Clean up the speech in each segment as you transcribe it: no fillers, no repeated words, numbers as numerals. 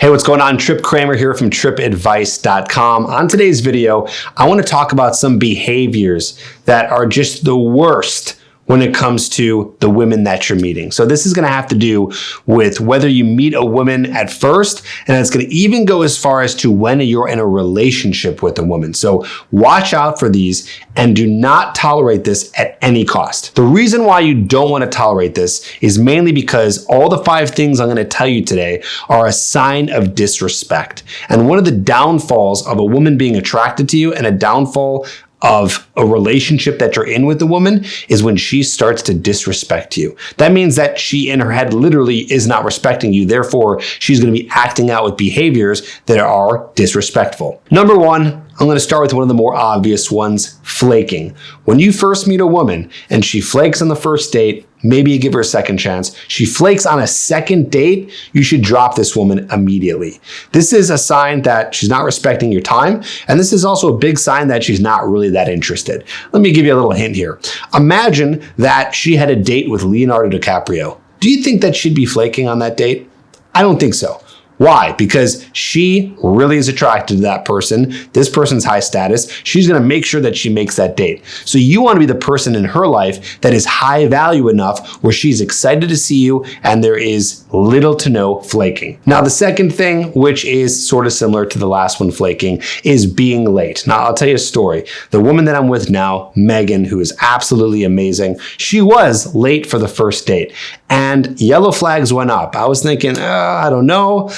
Hey, what's going on? Trip Kramer here from tripadvice.com. On today's video, I want to talk about some behaviors that are just the worst when it comes to the women that you're meeting. So this is going to have to do with whether you meet a woman at first, and it's going to even go as far as to when you're in a relationship with a woman. So watch out for these and do not tolerate this at any cost. The reason why you don't want to tolerate this is mainly because all the 5 things I'm going to tell you today are a sign of disrespect. And one of the downfalls of a woman being attracted to you and a downfall of a relationship that you're in with the woman is when she starts to disrespect you. That means that she in her head literally is not respecting you. Therefore, she's going to be acting out with behaviors that are disrespectful. Number 1, I'm going to start with one of the more obvious ones, flaking. When you first meet a woman and she flakes on the first date, maybe you give her a second chance. She flakes on a second date, you should drop this woman immediately. This is a sign that she's not respecting your time, and this is also a big sign that she's not really that interested. Let me give you a little hint here. Imagine that she had a date with Leonardo DiCaprio. Do you think that she'd be flaking on that date? I don't think so. Why? Because she really is attracted to that person. This person's high status. She's going to make sure that she makes that date. So you want to be the person in her life that is high value enough where she's excited to see you and there is little to no flaking. Now, the second thing, which is sort of similar to the last one, flaking, is being late. Now, I'll tell you a story. The woman that I'm with now, Megan, who is absolutely amazing, she was late for the first date and yellow flags went up. I was thinking, I don't know.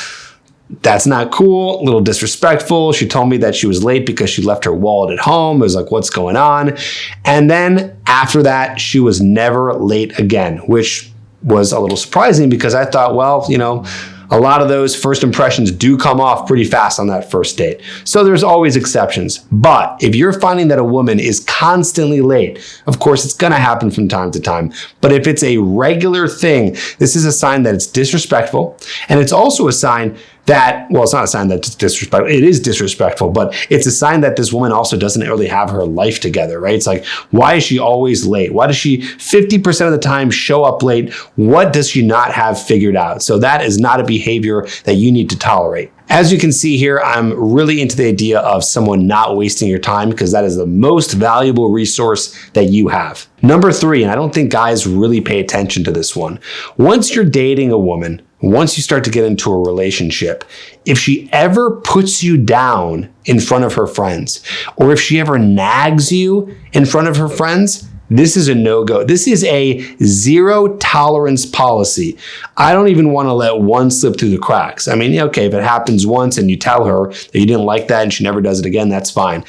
That's not cool, a little disrespectful. She told me that she was late because she left her wallet at home. I was like, what's going on? And then after that, she was never late again, which was a little surprising because I thought, well, you know, a lot of those first impressions do come off pretty fast on that first date. So there's always exceptions. But if you're finding that a woman is constantly late, of course, it's going to happen from time to time. But if it's a regular thing, this is a sign that it's disrespectful. And it's also a sign that, well, it's not a sign that it's disrespectful. It is disrespectful, but it's a sign that this woman also doesn't really have her life together, right? It's like, why is she always late? Why does she 50% of the time show up late? What does she not have figured out? So that is not a behavior that you need to tolerate. As you can see here, I'm really into the idea of someone not wasting your time because that is the most valuable resource that you have. Number 3, and I don't think guys really pay attention to this one. Once you're dating a woman, once you start to get into a relationship, if she ever puts you down in front of her friends, or if she ever nags you in front of her friends, this is a no-go. This is a zero tolerance policy. I don't even want to let one slip through the cracks. I mean, okay, if it happens once and you tell her that you didn't like that and she never does it again, that's fine.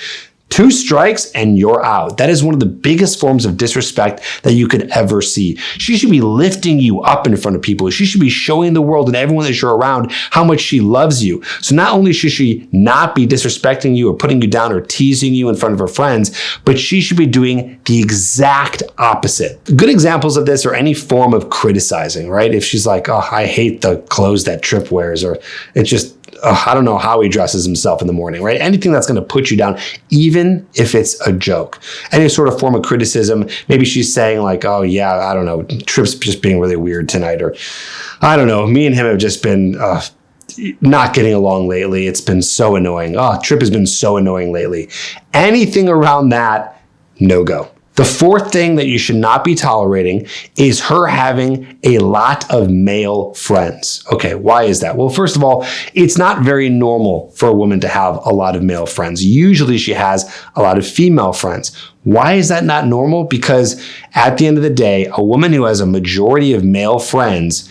2 strikes and you're out. That is one of the biggest forms of disrespect that you could ever see. She should be lifting you up in front of people. She should be showing the world and everyone that you're around how much she loves you. So not only should she not be disrespecting you or putting you down or teasing you in front of her friends, but she should be doing the exact opposite. Good examples of this are any form of criticizing, right? If she's like, oh, I hate the clothes that Trip wears, or it's just, I don't know how he dresses himself in the morning, right? Anything that's going to put you down, even if it's a joke. Any sort of form of criticism. Maybe she's saying like, oh yeah, I don't know, Trip's just being really weird tonight. Or I don't know, me and him have just been not getting along lately. It's been so annoying. Oh, Trip has been so annoying lately. Anything around that, no go. The 4th thing that you should not be tolerating is her having a lot of male friends. Okay, why is that? Well, first of all, it's not very normal for a woman to have a lot of male friends. Usually she has a lot of female friends. Why is that not normal? Because at the end of the day, a woman who has a majority of male friends,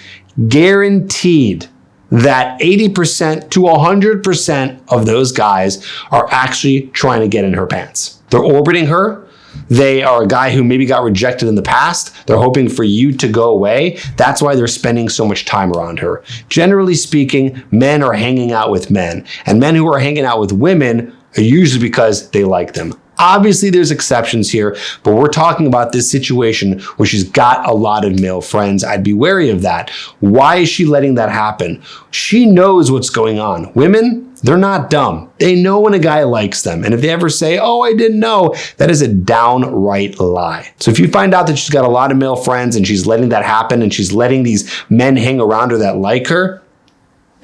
guaranteed that 80% to 100% of those guys are actually trying to get in her pants. They're orbiting her. They are a guy who maybe got rejected in the past. They're hoping for you to go away. That's why they're spending so much time around her. Generally speaking, men are hanging out with men, and men who are hanging out with women are usually because they like them. Obviously, there's exceptions here, but we're talking about this situation where she's got a lot of male friends. I'd be wary of that. Why is she letting that happen? She knows what's going on. Women, they're not dumb. They know when a guy likes them. And if they ever say, oh, I didn't know, that is a downright lie. So if you find out that she's got a lot of male friends and she's letting that happen and she's letting these men hang around her that like her,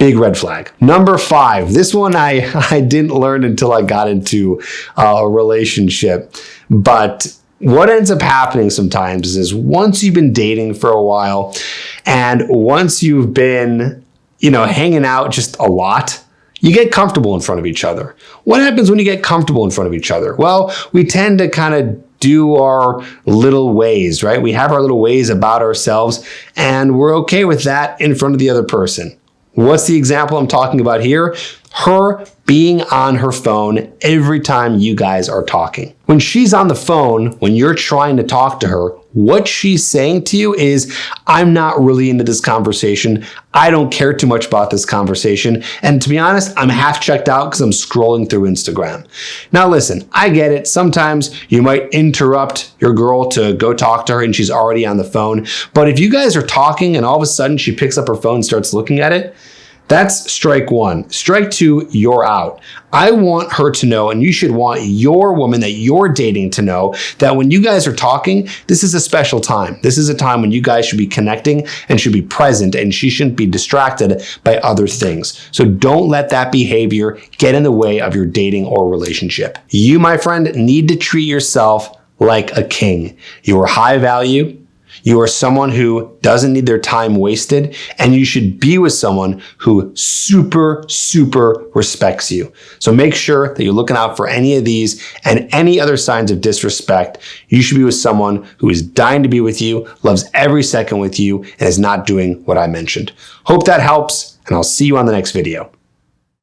Big red flag. Number 5, this one I didn't learn until I got into a relationship, but what ends up happening sometimes is once you've been dating for a while and once you've been, hanging out just a lot, you get comfortable in front of each other. What happens when you get comfortable in front of each other? Well, we tend to kind of do our little ways, right? We have our little ways about ourselves and we're okay with that in front of the other person. What's the example I'm talking about here? Her being on her phone every time you guys are talking. When she's on the phone, when you're trying to talk to her, what she's saying to you is, I'm not really into this conversation. I don't care too much about this conversation. And to be honest, I'm half checked out because I'm scrolling through Instagram. Now listen, I get it. Sometimes you might interrupt your girl to go talk to her and she's already on the phone. But if you guys are talking and all of a sudden she picks up her phone and starts looking at it, that's strike 1. Strike 2, you're out. I want her to know, and you should want your woman that you're dating to know, that when you guys are talking, this is a special time. This is a time when you guys should be connecting and should be present, and she shouldn't be distracted by other things. So don't let that behavior get in the way of your dating or relationship. You, my friend, need to treat yourself like a king. You are high value. You are someone who doesn't need their time wasted, and you should be with someone who super, super respects you. So make sure that you're looking out for any of these and any other signs of disrespect. You should be with someone who is dying to be with you, loves every second with you, and is not doing what I mentioned. Hope that helps, and I'll see you on the next video.